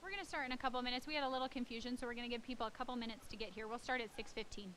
We're going to start in a couple minutes. We had a little confusion, so we're going to give people a couple minutes to get here. We'll start at 6:15.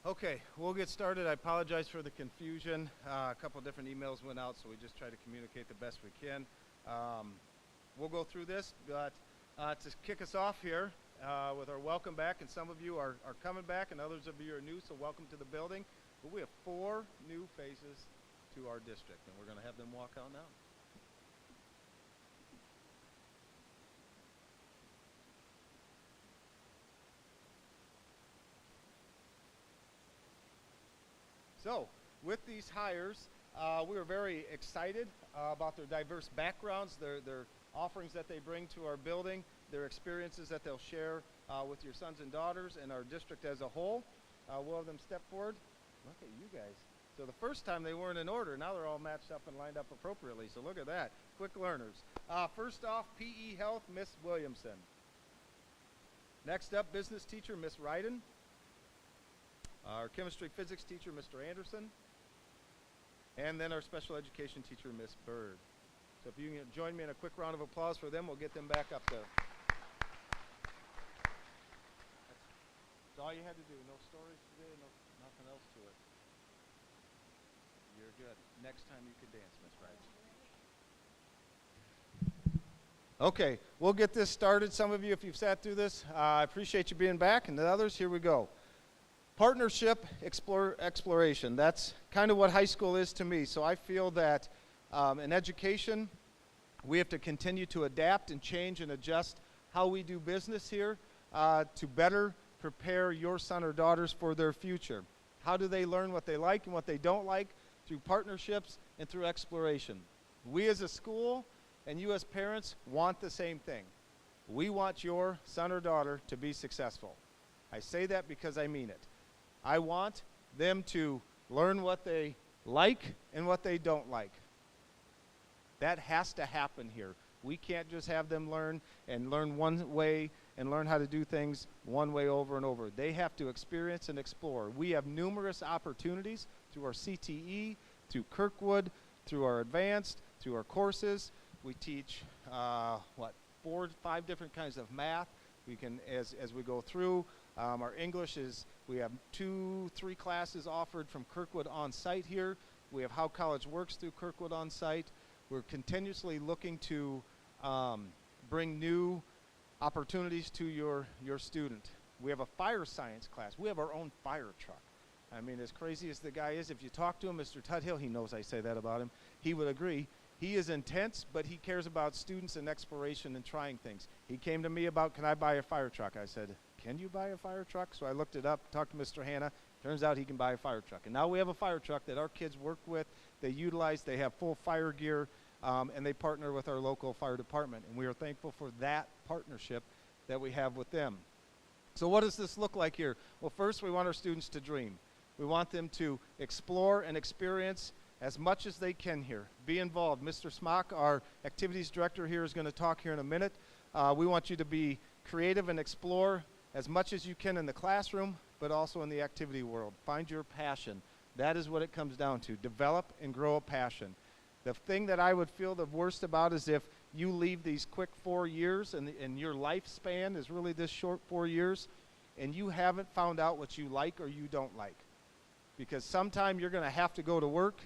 Okay, we'll get started. I apologize for the confusion. A couple different emails went out, so we just try to communicate the best we can. We'll go through this, but to kick us off here with our welcome back, and some of you are coming back, and others of you are new, so welcome to the building. But we have 4 new faces to our district, and we're going to have them walk out now. So, with these hires, we were very excited about their diverse backgrounds, their offerings that they bring to our building, their experiences that they'll share with your sons and daughters and our district as a whole. We'll have them step forward. Look at you guys. So the first time they weren't in order, now they're all matched up and lined up appropriately. So look at that. Quick learners. First off, PE Health, Miss Williamson. Next up, business teacher, Miss Ryden. Our chemistry physics teacher, Mr. Anderson. And then our special education teacher, Miss Bird. So if you can join me in a quick round of applause for them, we'll get them back up there. That's all you had to do. No stories today, nothing else to it. You're good. Next time you could dance, Miss Ryden. Okay, we'll get this started. Some of you, if you've sat through this, I appreciate you being back. And the others, here we go. Partnership exploration. That's kind of what high school is to me. So I feel that in education, we have to continue to adapt and change and adjust how we do business here to better prepare your son or daughters for their future. How do they learn what they like and what they don't like? Through partnerships and through exploration. We as a school and you as parents want the same thing. We want your son or daughter to be successful. I say that because I mean it. I want them to learn what they like and what they don't like. That has to happen here. We can't just have them learn one way and learn how to do things one way over and over. They have to experience and explore. We have numerous opportunities through our CTE, through Kirkwood, through our advanced, through our courses. We teach, 4 to 5 different kinds of math. We can, as we go through, our English is, we have 2-3 classes offered from Kirkwood on site here. We have How College Works through Kirkwood on site. We're continuously looking to bring new opportunities to your student. We have a fire science class. We have our own fire truck. I mean, as crazy as the guy is, if you talk to him, Mr. Tuthill, he knows I say that about him, he would agree. He is intense, but he cares about students and exploration and trying things. He came to me about, can I buy a fire truck? I said, can you buy a fire truck? So I looked it up, talked to Mr. Hanna. Turns out he can buy a fire truck. And now we have a fire truck that our kids work with, they utilize, they have full fire gear, and they partner with our local fire department. And we are thankful for that partnership that we have with them. So what does this look like here? Well, first we want our students to dream. We want them to explore and experience as much as they can here. Be involved. Mr. Smock, our activities director here, is going to talk here in a minute. We want you to be creative and explore as much as you can in the classroom, but also in the activity world. Find your passion. That is what it comes down to. Develop and grow a passion. The thing that I would feel the worst about is if you leave these quick 4 years and your lifespan is really this short 4 years and you haven't found out what you like or you don't like. Because sometime you're going to have to go to work,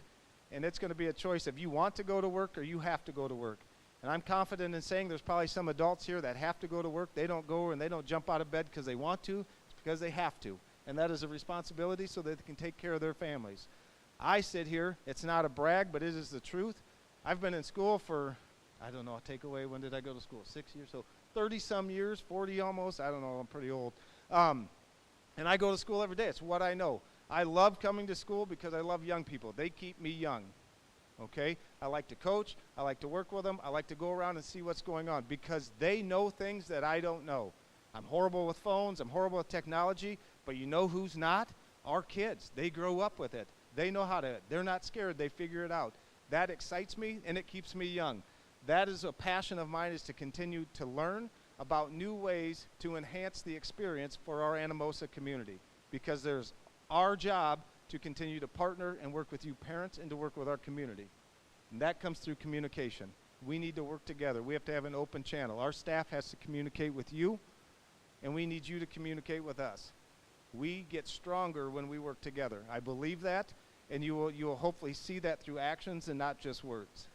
and it's going to be a choice if you want to go to work or you have to go to work. And I'm confident in saying there's probably some adults here that have to go to work. They don't go and they don't jump out of bed because they want to. It's because they have to. And that is a responsibility so that they can take care of their families. I sit here. It's not a brag, but it is the truth. I've been in school for, I don't know, take away, when did I go to school? 6 years? So 30-some years, 40 almost. I don't know. I'm pretty old. And I go to school every day. It's what I know. I love coming to school because I love young people. They keep me young, okay? I like to coach. I like to work with them. I like to go around and see what's going on because they know things that I don't know. I'm horrible with phones. I'm horrible with technology, but you know who's not? Our kids. They grow up with it. They know how to, they're not scared. They figure it out. That excites me, and it keeps me young. That is a passion of mine, is to continue to learn about new ways to enhance the experience for our Anamosa community, because there's our job to continue to partner and work with you parents and to work with our community. And that comes through communication. We need to work together. We have to have an open channel. Our staff has to communicate with you, and we need you to communicate with us. We get stronger when we work together. I believe that, and you will hopefully see that through actions and not just words.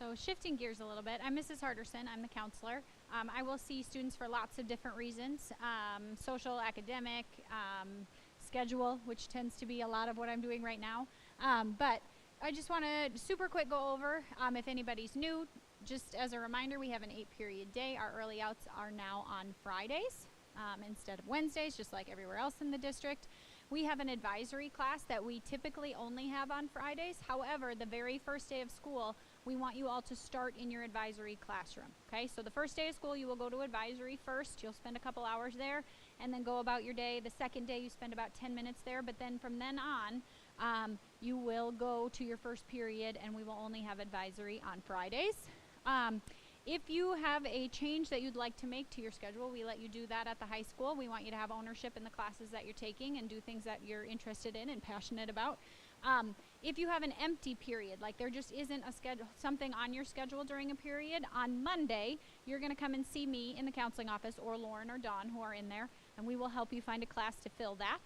So shifting gears a little bit, I'm Mrs. Harderson. I'm the counselor. I will see students for lots of different reasons, social, academic, schedule, which tends to be a lot of what I'm doing right now. But I just want to super quick go over, if anybody's new, just as a reminder, we have an 8-period day. Our early outs are now on Fridays instead of Wednesdays, just like everywhere else in the district. We have an advisory class that we typically only have on Fridays. However, the very first day of school, we want you all to start in your advisory classroom. Okay, so the first day of school, you will go to advisory first. You'll spend a couple hours there and then go about your day. The second day, you spend about 10 minutes there, but then from then on, you will go to your first period, and we will only have advisory on Fridays. If you have a change that you'd like to make to your schedule, we let you do that at the high school. We want you to have ownership in the classes that you're taking and do things that you're interested in and passionate about. If you have an empty period, like there just isn't a schedule, something on your schedule during a period, on Monday, you're going to come and see me in the counseling office, or Lauren or Dawn, who are in there, and we will help you find a class to fill that.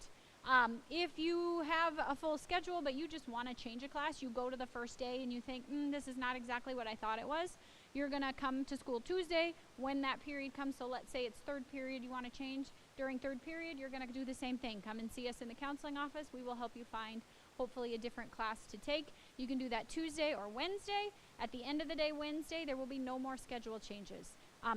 If you have a full schedule but you just want to change a class, you go to the first day and you think, this is not exactly what I thought it was, you're going to come to school Tuesday when that period comes. So let's say it's third period you want to change. During third period, you're going to do the same thing. Come and see us in the counseling office. We will help you find hopefully a different class to take. You can do that Tuesday or Wednesday. At the end of the day, Wednesday, there will be no more schedule changes.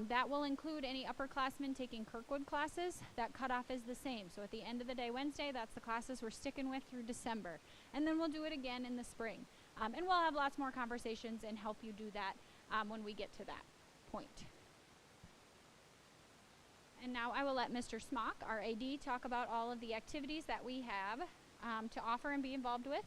That will include any upperclassmen taking Kirkwood classes. That cutoff is the same. So at the end of the day, Wednesday, that's the classes we're sticking with through December. And then we'll do it again in the spring. And we'll have lots more conversations and help you do that when we get to that point. And now I will let Mr. Smock, our AD, talk about all of the activities that we have to offer and be involved with.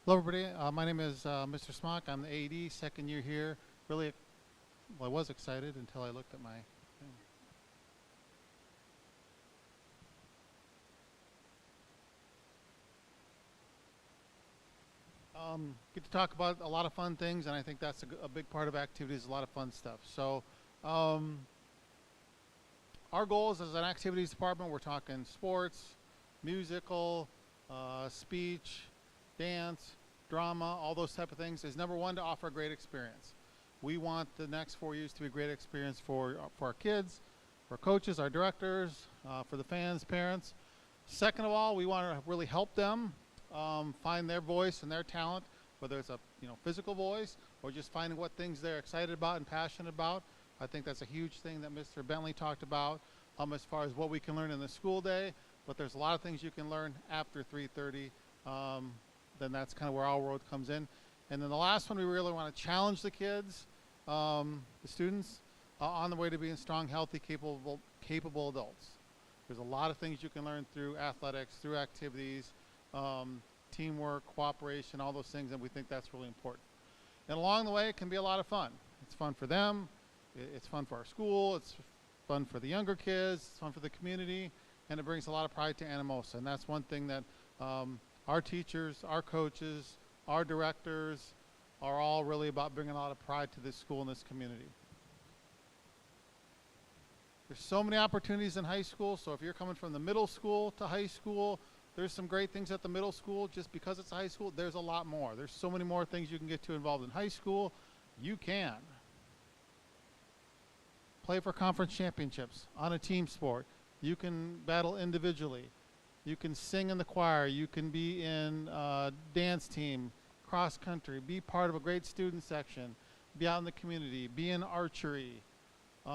Hello, everybody. My name is Mr. Smock. I'm the AD, second year here. Really, well, I was excited until I looked at my thing. Get to talk about a lot of fun things, and I think that's a big part of activities, a lot of fun stuff. So, our goals as an activities department, we're talking sports, musical, speech, dance, drama, all those type of things, is number one, to offer a great experience. We want the next 4 years to be a great experience for our kids, for coaches, our directors, for the fans, parents. Second of all, we want to really help them find their voice and their talent, whether it's a physical voice or just finding what things they're excited about and passionate about. I think that's a huge thing that Mr. Bentley talked about as far as what we can learn in the school day, but there's a lot of things you can learn after 3:30. Then that's kind of where our world comes in. And then the last one, we really want to challenge the kids, the students, on the way to being strong, healthy, capable adults. There's a lot of things you can learn through athletics, through activities, teamwork, cooperation, all those things, and we think that's really important. And along the way, it can be a lot of fun. It's fun for them, it's fun for our school, it's fun for the younger kids, it's fun for the community, and it brings a lot of pride to Anamosa. And that's one thing that our teachers, our coaches, our directors are all really about bringing a lot of pride to this school and this community. There's so many opportunities in high school, so if you're coming from the middle school to high school, there's some great things at the middle school. Just because it's high school, there's a lot more. There's so many more things you can get to involved in high school. You can play for conference championships on a team sport. You can battle individually. You can sing in the choir. You can be in dance team, cross country, be part of a great student section, be out in the community, be in archery. Get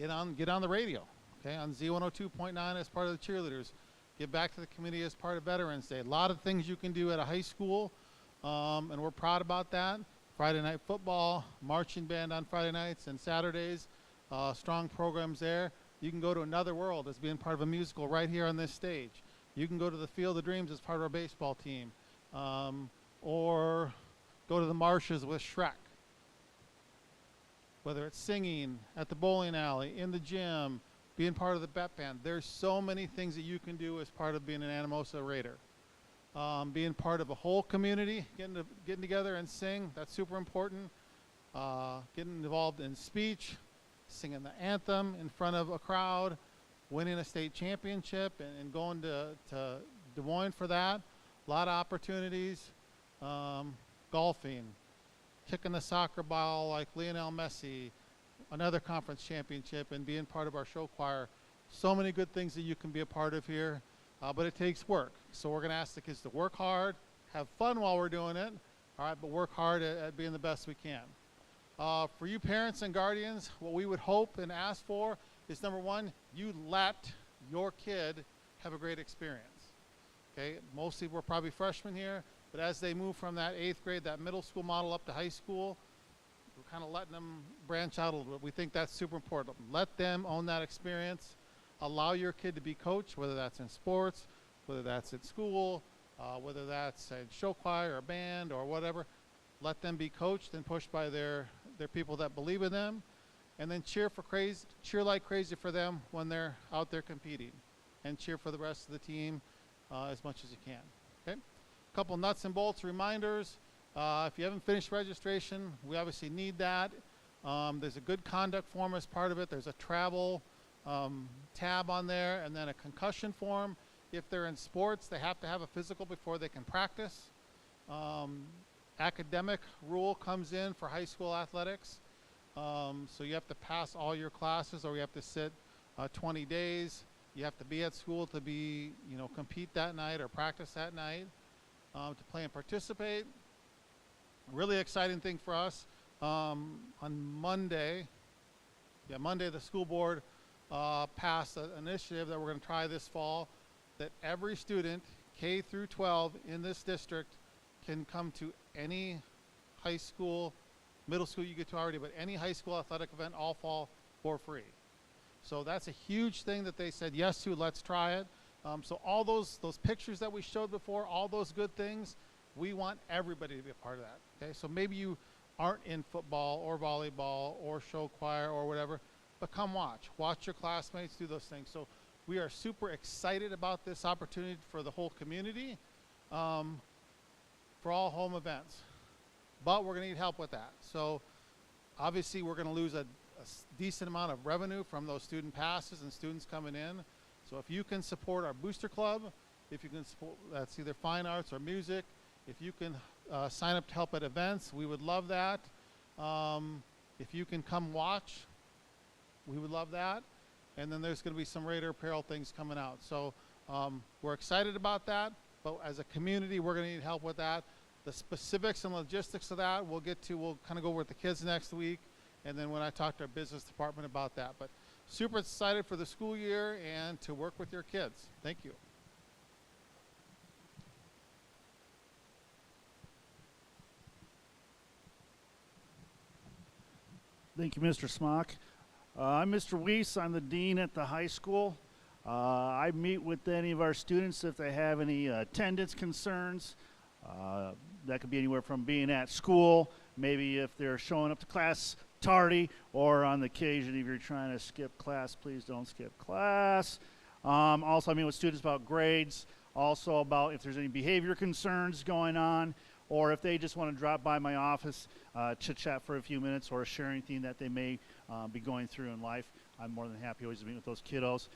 on the radio, okay, on Z102.9 as part of the cheerleaders. Give back to the community as part of Veterans Day. A lot of things you can do at a high school, and we're proud about that. Friday night football, marching band on Friday nights and Saturdays, strong programs there. You can go to Another World as being part of a musical right here on this stage. You can go to the Field of Dreams as part of our baseball team, or go to the marshes with Shrek. Whether it's singing at the bowling alley, in the gym, being part of the Bet Band. There's so many things that you can do as part of being an Anamosa Raider. Being part of a whole community, getting together and sing, that's super important. Getting involved in speech, singing the anthem in front of a crowd, winning a state championship and going to Des Moines for that. A lot of opportunities. Golfing, kicking the soccer ball like Lionel Messi, another conference championship, and being part of our show choir. So many good things that you can be a part of here, but it takes work. So we're going to ask the kids to work hard, have fun while we're doing it, all right, but work hard at being the best we can. For you parents and guardians, what we would hope and ask for is, number one, you let your kid have a great experience. Okay, mostly we're probably freshmen here, but as they move from that 8th grade, that middle school model up to high school, we're kind of letting them branch out a little bit. We think that's super important. Let them own that experience. Allow your kid to be coached, whether that's in sports, whether that's at school, whether that's in show choir or band or whatever. Let them be coached and pushed by their people that believe in them, and then cheer like crazy for them when they're out there competing, and cheer for the rest of the team as much as you can. Okay, a couple nuts and bolts reminders. If you haven't finished registration, we obviously need that. There's a good conduct form as part of it. There's a travel tab on there, and then a concussion form. If they're in sports, they have to have a physical before they can practice. Academic rule comes in for high school athletics. So you have to pass all your classes, or you have to sit 20 days. You have to be at school to compete that night or practice that night to play and participate. A really exciting thing for us, on Monday, the school board passed an initiative that we're going to try this fall, that every student, K through 12 in this district, can come to any high school, middle school you get to already, but any high school athletic event all fall for free. So that's a huge thing that they said yes to. Let's try it. So all those pictures that we showed before, all those good things, we want everybody to be a part of that. Okay, so maybe you aren't in football or volleyball or show choir or whatever, but come watch. Watch your classmates do those things. So we are super excited about this opportunity for the whole community, for all home events. But we're going to need help with that. So obviously we're going to lose a decent amount of revenue from those student passes and students coming in. So if you can support our booster club, if you can support, that's either fine arts or music, if you can sign up to help at events, we would love that. If you can come watch, we would love that. And then there's going to be some Raider apparel things coming out. So we're excited about that, but as a community, we're going to need help with that. The specifics and logistics of that we'll kind of go over with the kids next week, and then when I talk to our business department about that. But super excited for the school year and to work with your kids. Thank you. Thank you, Mr. Smock. I'm Mr. Weiss. I'm the dean at the high school. I meet with any of our students if they have any attendance concerns. That could be anywhere from being at school, maybe if they're showing up to class tardy, or on the occasion if you're trying to skip class, please don't skip class. Also, I meet with students about grades, also about if there's any behavior concerns going on, or if they just want to drop by my office, chit-chat for a few minutes, or share anything that they may be going through in life. I'm more than happy always to meet with those kiddos.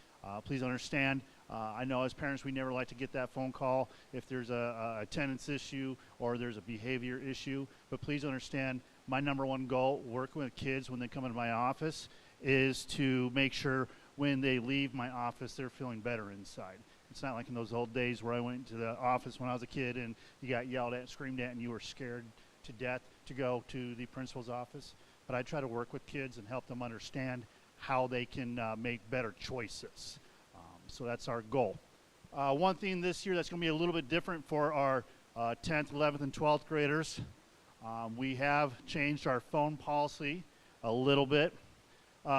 Please understand, I know as parents we never like to get that phone call if there's a attendance issue or there's a behavior issue, but please understand my number one goal working with kids when they come into my office is to make sure when they leave my office they're feeling better inside. It's not like in those old days where I went to the office when I was a kid and you got yelled at and screamed at and you were scared to death to go to the principal's office. But I try to work with kids and help them understand how they can make better choices. So that's our goal. One thing this year that's going to be a little bit different for our 10th, 11th, and 12th graders, we have changed our phone policy a little bit.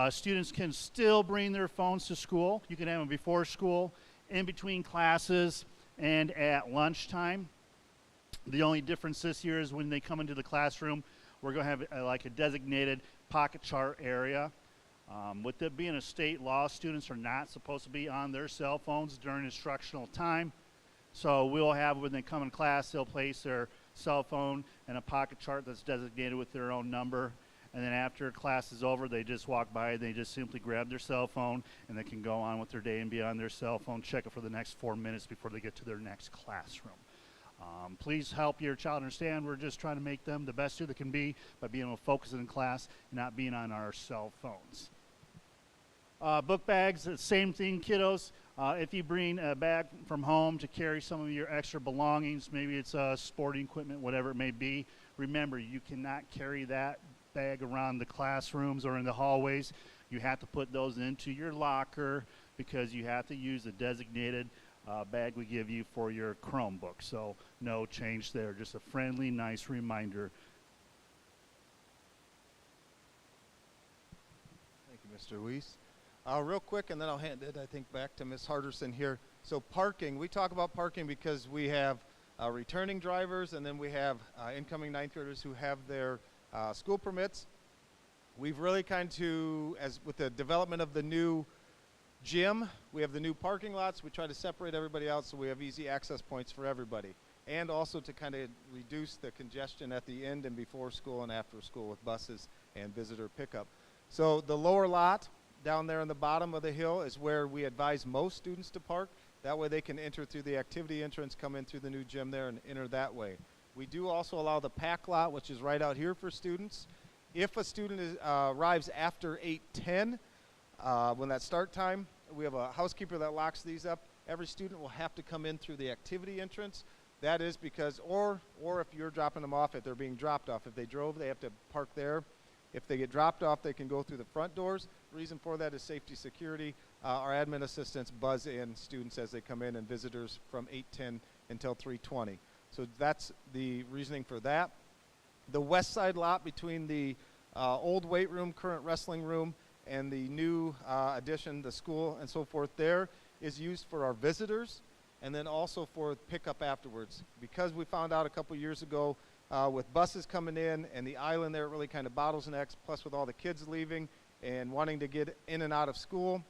Students can still bring their phones to school. You can have them before school, in between classes, and at lunchtime. The only difference this year is when they come into the classroom, we're going to have like a designated pocket chart area. With it being a state law, students are not supposed to be on their cell phones during instructional time. So we'll have, when they come in class, they'll place their cell phone in a pocket chart that's designated with their own number. And then after class is over, they just walk by, they just simply grab their cell phone, and they can go on with their day and be on their cell phone, check it for the next 4 minutes before they get to their next classroom. Please help your child understand we're just trying to make them the best student they can be by being able to focus in class and not being on our cell phones. Book bags, same thing, kiddos. If you bring a bag from home to carry some of your extra belongings, maybe it's sporting equipment, whatever it may be, remember you cannot carry that bag around the classrooms or in the hallways. You have to put those into your locker because you have to use the designated bag we give you for your Chromebook. So no change there, just a friendly, nice reminder. Thank you, Mr. Weiss. Real quick, and then I'll hand it, I think, back to Ms. Harderson here. So parking, we talk about parking because we have returning drivers, and then we have incoming ninth graders who have their school permits. We've really as with the development of the new gym, we have the new parking lots. We try to separate everybody out so we have easy access points for everybody. And also to kind of reduce the congestion at the end and before school and after school with buses and visitor pickup. So the lower lot down there on the bottom of the hill is where we advise most students to park. That way they can enter through the activity entrance, come in through the new gym there and enter that way. We do also allow the pack lot, which is right out here for students. If a student arrives after 8:10, when that start time, we have a housekeeper that locks these up. Every student will have to come in through the activity entrance. That is because, or if you're dropping them off, if they're being dropped off. If they drove, they have to park there. If they get dropped off, they can go through the front doors. The reason for that is safety, security. Our admin assistants buzz in students as they come in and visitors from 8:10 until 3:20. So that's the reasoning for that. The west side lot between the old weight room, current wrestling room, and the new addition, the school and so forth there, is used for our visitors and then also for pickup afterwards. Because we found out a couple years ago with buses coming in and the island there really kind of bottlenecks, plus with all the kids leaving and wanting to get in and out of school,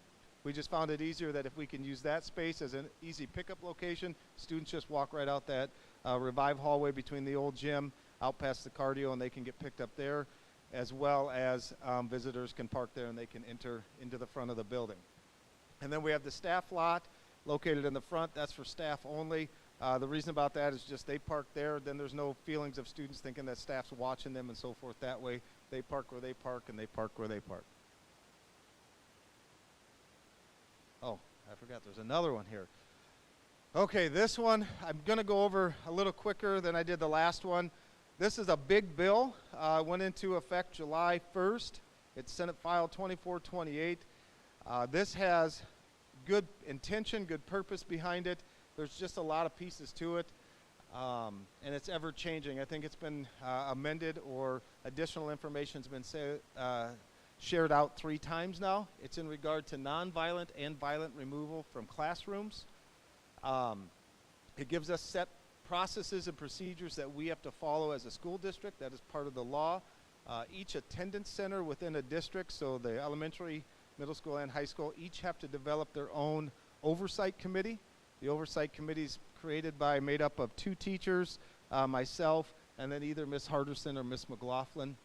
we just found it easier that if we can use that space as an easy pickup location, students just walk right out that Revive hallway between the old gym, out past the cardio, and they can get picked up there, as well as visitors can park there and they can enter into the front of the building. And then we have the staff lot located in the front. That's for staff only. The reason about that is just they park there, then there's no feelings of students thinking that staff's watching them and so forth that way. They park where they park and they park where they park. Oh, I forgot there's another one here. Okay, this one I'm going to go over a little quicker than I did the last one. This is a big bill. Went into effect July 1st. It's Senate File 2428. This has good intention, good purpose behind it. There's just a lot of pieces to it, and it's ever changing. I think it's been amended or additional information has been shared out 3 times now. It's in regard to nonviolent and violent removal from classrooms. It gives us set processes and procedures that we have to follow as a school district. That is part of the law. Each attendance center within a district, so the elementary, middle school, and high school, each have to develop their own oversight committee. The oversight committee is made up of 2 teachers, myself, and then either Ms. Harderson or Ms. McLaughlin,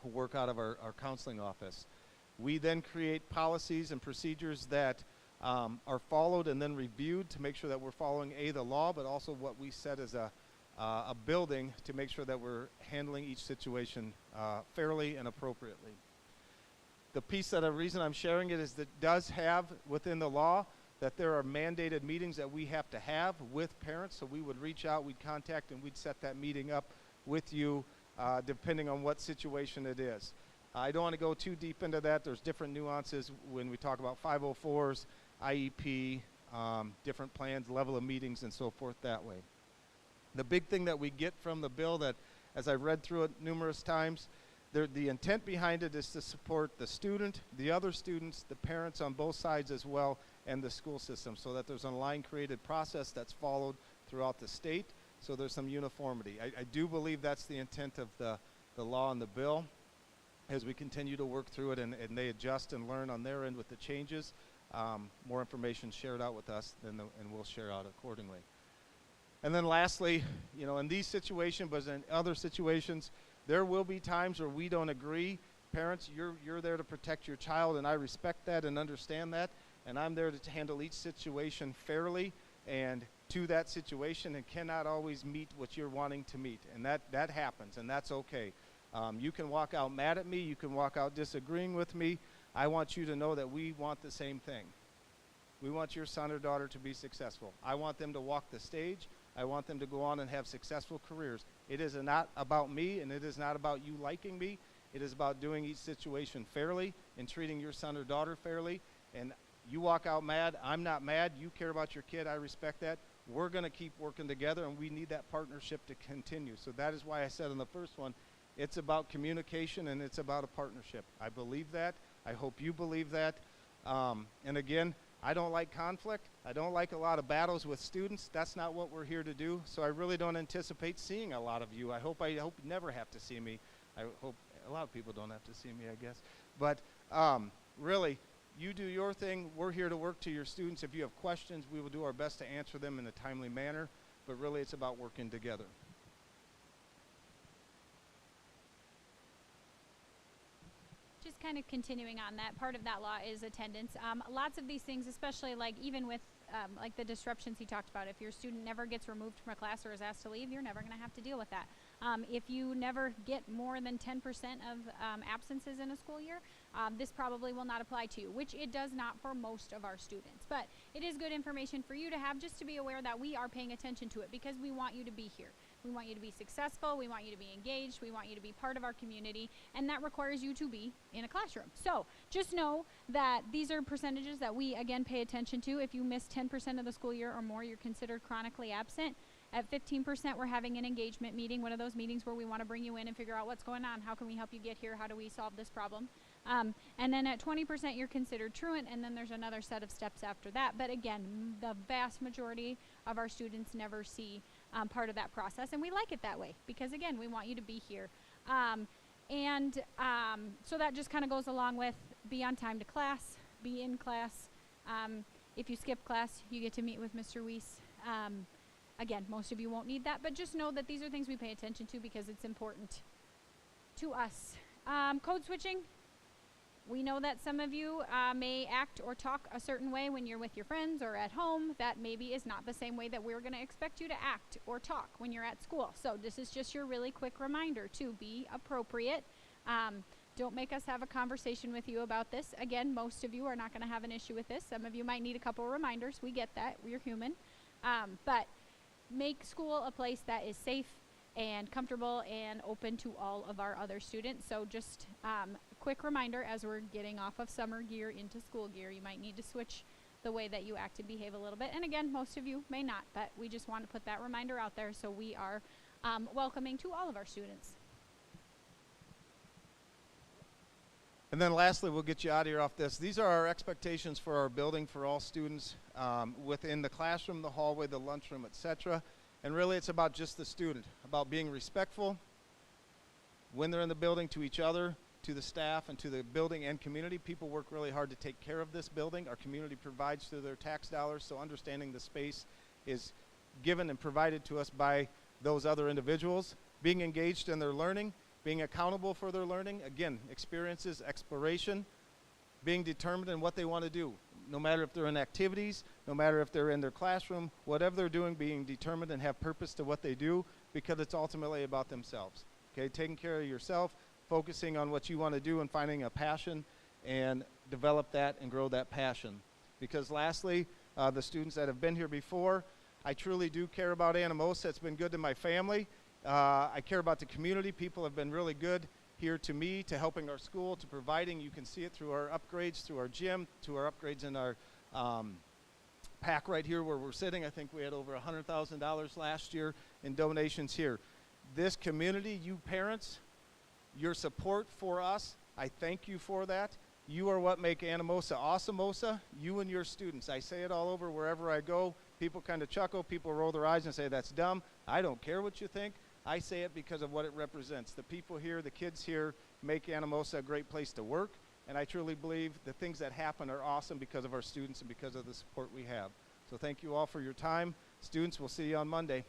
who work out of our counseling office. We then create policies and procedures that are followed and then reviewed to make sure that we're following the law, but also what we set as a building to make sure that we're handling each situation fairly and appropriately. The reason I'm sharing it is that it does have within the law that there are mandated meetings that we have to have with parents. So we would reach out, we'd contact, and we'd set that meeting up with you depending on what situation it is. I don't want to go too deep into that. There's different nuances when we talk about 504s, IEP, different plans, level of meetings, and so forth that way. The big thing that we get from the bill that, as I've read through it numerous times, the intent behind it is to support the student, the other students, the parents on both sides as well, and the school system, so that there's an aligned created process that's followed throughout the state, so there's some uniformity. I do believe that's the intent of the law and the bill. As we continue to work through it and they adjust and learn on their end with the changes, more information shared out with us, and we'll share out accordingly. And then lastly, in these situations, but in other situations, there will be times where we don't agree. Parents, you're there to protect your child, and I respect that and understand that, and I'm there to handle each situation fairly and to that situation, and cannot always meet what you're wanting to meet, and that happens, and that's okay. You can walk out mad at me, you can walk out disagreeing with me. I want you to know that we want the same thing. We want your son or daughter to be successful. I want them to walk the stage. I want them to go on and have successful careers. It is not about me, and it is not about you liking me. It is about doing each situation fairly and treating your son or daughter fairly. And you walk out mad, I'm not mad. You care about your kid, I respect that. We're going to keep working together, and we need that partnership to continue. So that is why I said in the first one, it's about communication and it's about a partnership. I believe that. I hope you believe that. And again, I don't like conflict. I don't like a lot of battles with students. That's not what we're here to do. So I really don't anticipate seeing a lot of you. I hope you never have to see me. I hope a lot of people don't have to see me, I guess. But really, you do your thing. We're here to work to your students. If you have questions, we will do our best to answer them in a timely manner. But really, it's about working together. Just kind of continuing on that, part of that law is attendance. Lots of these things, especially like even with like the disruptions he talked about, if your student never gets removed from a class or is asked to leave, you're never going to have to deal with that. If you never get more than 10% of absences in a school year, this probably will not apply to you, which it does not for most of our students. But it is good information for you to have, just to be aware that we are paying attention to it, because we want you to be here. We want you to be successful. We want you to be engaged. We want you to be part of our community, and that requires you to be in a classroom. So just know that these are percentages that we, again, pay attention to. If you miss 10% of the school year or more, you're considered chronically absent. At 15%, we're having an engagement meeting, one of those meetings where we want to bring you in and figure out what's going on. How can we help you get here? How do we solve this problem? And then at 20%, you're considered truant, and then there's another set of steps after that. But again, the vast majority of our students never see part of that process, and we like it that way because, again, we want you to be here. So that just kind of goes along with be on time to class, be in class. If you skip class, you get to meet with Mr. Weiss. Again, most of you won't need that, but just know that these are things we pay attention to because it's important to us. Code switching. We know that some of you may act or talk a certain way when you're with your friends or at home. That maybe is not the same way that we're going to expect you to act or talk when you're at school. So this is just your really quick reminder to be appropriate. Don't make us have a conversation with you about this. Again, most of you are not going to have an issue with this. Some of you might need a couple of reminders. We get that. We're human. But make school a place that is safe and comfortable and open to all of our other students. So just a quick reminder as we're getting off of summer gear into school gear, you might need to switch the way that you act and behave a little bit. And again, most of you may not, but we just want to put that reminder out there so we are welcoming to all of our students. And then lastly, we'll get you out of here off this. These are our expectations for our building for all students within the classroom, the hallway, the lunchroom, etc. And really it's about just the student, about being respectful when they're in the building to each other, to the staff, and to the building and community. People work really hard to take care of this building. Our community provides through their tax dollars, so understanding the space is given and provided to us by those other individuals. Being engaged in their learning, being accountable for their learning, again, experiences, exploration, being determined in what they want to do, no matter if they're in activities, no matter if they're in their classroom, whatever they're doing, being determined and have purpose to what they do, because it's ultimately about themselves. Okay, taking care of yourself, focusing on what you want to do and finding a passion and develop that and grow that passion. Because lastly, the students that have been here before, I truly do care about Anamosa. It's been good to my family. I care about the community. People have been really good here to me, to helping our school, to providing. You can see it through our upgrades, through our gym, to our upgrades in our pack right here where we're sitting. I think we had over $100,000 last year in donations here. This community, you parents, your support for us, I thank you for that. You are what make Anamosa awesomemosa, you and your students. I say it all over wherever I go. People kind of chuckle, people roll their eyes and say, that's dumb. I don't care what you think. I say it because of what it represents. The people here, the kids here, make Anamosa a great place to work. And I truly believe the things that happen are awesome because of our students and because of the support we have. So thank you all for your time. Students, we'll see you on Monday.